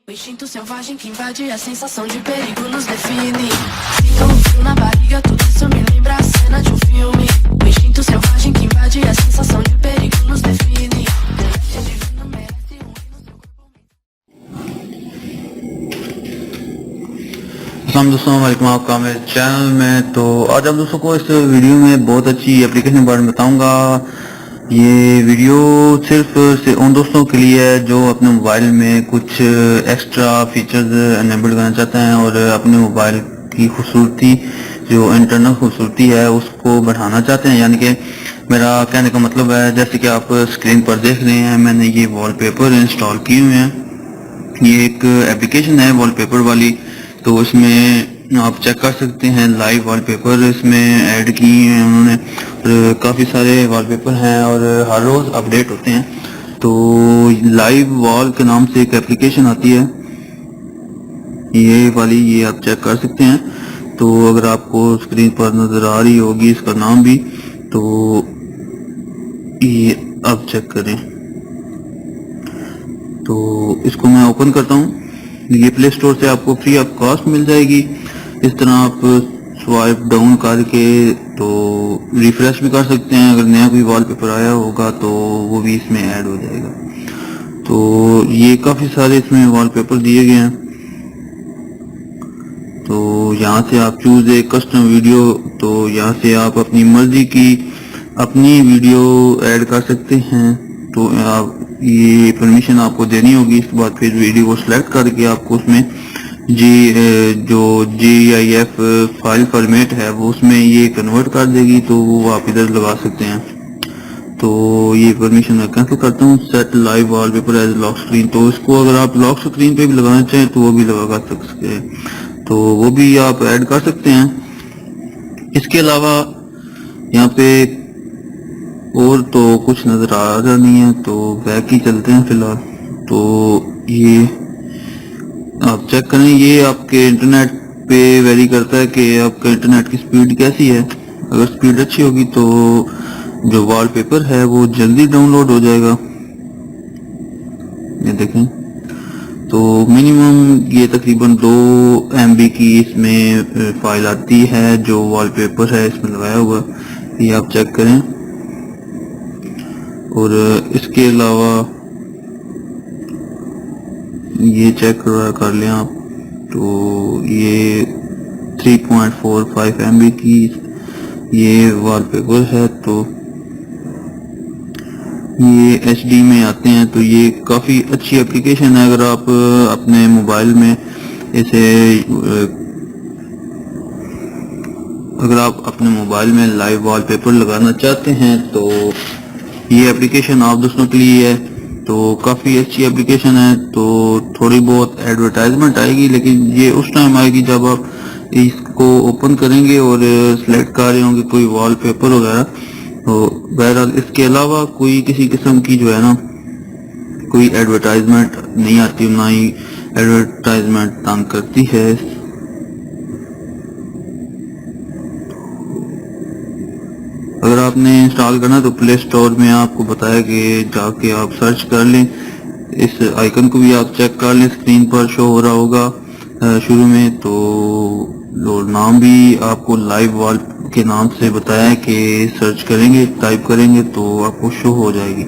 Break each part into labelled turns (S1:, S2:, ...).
S1: O instinto selvagem que invade a sensação de perigo nos define. Sinto um frio na barriga, tudo isso me lembra a cena de um filme. O instinto selvagem que invade a sensação de perigo nos define. Delícia divina merece um rei no seu corpo.
S2: अस्सलाम दोस्तों, welcome आपका मेरे channel में। तो आज आप दोस्तों को इस वीडियो में बहुत अच्छी एप्लीकेशन के बारे में बताऊंगा। ये वीडियो सिर्फ उन दोस्तों के लिए है जो अपने मोबाइल में कुछ एक्स्ट्रा फीचर्स एनेबल करना चाहते हैं और अपने मोबाइल की खूबसूरती, जो इंटरनल खूबसूरती है, उसको बढ़ाना चाहते हैं। यानी कि मेरा कहने का मतलब है, जैसे कि आप स्क्रीन पर देख रहे हैं, मैंने ये वॉलपेपर इंस्टॉल किए हुए हैं। ये एक एप्लीकेशन है वॉलपेपर वाली, तो इसमें आप चेक कर सकते हैं लाइव वॉलपेपर इसमें ऐड किए हैं उन्होंने। काफ़ी सारे वॉलपेपर हैं और हर रोज़ अपडेट होते हैं। तो लाइव वॉल के नाम से एक एप्लीकेशन आती है, ये वाली, ये आप चेक कर सकते हैं। तो अगर आपको स्क्रीन पर नज़र आ रही होगी इसका नाम भी, तो ये आप चेक करें। तो इसको मैं ओपन करता हूँ। ये प्ले स्टोर से आपको फ्री ऑफ कॉस्ट मिल जाएगी। इस तरह आप स्वाइप डाउन करके तो रिफ्रेश भी कर सकते हैं। अगर नया कोई वॉलपेपर आया होगा तो वो भी इसमें ऐड हो जाएगा। तो ये काफ़ी सारे इसमें वॉलपेपर दिए गए हैं। तो यहाँ से आप चूज ए कस्टम वीडियो, तो यहाँ से आप अपनी मर्जी की अपनी वीडियो ऐड कर सकते हैं। तो आप ये परमिशन आपको देनी होगी। इसके बाद फिर वीडियो को सिलेक्ट करके आपको उसमें जो GIF फाइल फॉर्मेट है वो उसमें ये कन्वर्ट कर देगी, तो वो आप इधर लगा सकते हैं। तो ये परमिशन मैं कैंसिल करता हूँ। Set live wallpaper as lock screen, तो इसको अगर आप लॉक स्क्रीन पे भी लगाना चाहें तो वो भी लगा सकते हैं, तो वो भी आप ऐड कर सकते हैं। इसके अलावा यहाँ पे और तो कुछ नजर आ रहा नहीं है, तो बैक ही चलते हैं फिलहाल। तो ये आप चेक करें, ये आपके इंटरनेट पे वेरी करता है कि आपका इंटरनेट की स्पीड कैसी है। अगर स्पीड अच्छी होगी तो जो वॉलपेपर है वो जल्दी डाउनलोड हो जाएगा। ये देखें, तो मिनिमम ये तकरीबन 2 MB की इसमें फाइल आती है जो वॉलपेपर है इसमें लगाया हुआ। ये आप चेक करें। और इसके अलावा ये चेक कर लें आप, तो ये 3.45 MB की ये वॉलपेपर है। तो ये HD में आते हैं, तो ये काफ़ी अच्छी एप्लीकेशन है। अगर आप अपने मोबाइल में इसे अगर आप अपने मोबाइल में लाइव वॉलपेपर लगाना चाहते हैं तो ये एप्लीकेशन आप दोस्तों के लिए है। तो काफ़ी अच्छी एप्लीकेशन है। तो थोड़ी बहुत एडवर्टाइजमेंट आएगी, लेकिन ये उस टाइम आएगी जब आप इसको ओपन करेंगे और सिलेक्ट कर रहे होंगे कोई वॉलपेपर वगैरह। तो बहरहाल इसके अलावा कोई किसी किस्म की जो है ना कोई एडवर्टाइजमेंट नहीं आती, ना ही एडवर्टाइजमेंट तंग करती है। अगर आपने इंस्टॉल करना है तो प्ले स्टोर में आपको बताया कि जाके आप सर्च कर लें। इस आइकन को भी आप चेक कर लें, स्क्रीन पर शो हो रहा होगा शुरू में। तो नाम भी आपको लाइव वॉल के नाम से बताया है कि सर्च करेंगे, टाइप करेंगे तो आपको शो हो जाएगी।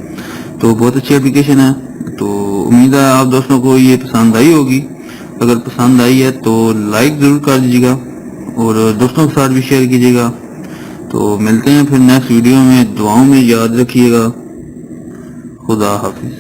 S2: तो बहुत अच्छी एप्लीकेशन है। तो उम्मीद है आप दोस्तों को ये पसंद आई होगी। अगर पसंद आई है तो लाइक ज़रूर कर दीजिएगा और दोस्तों के साथ भी शेयर कीजिएगा। तो मिलते हैं फिर नेक्स्ट वीडियो में। दुआओं में याद रखिएगा। खुदा हाफिज।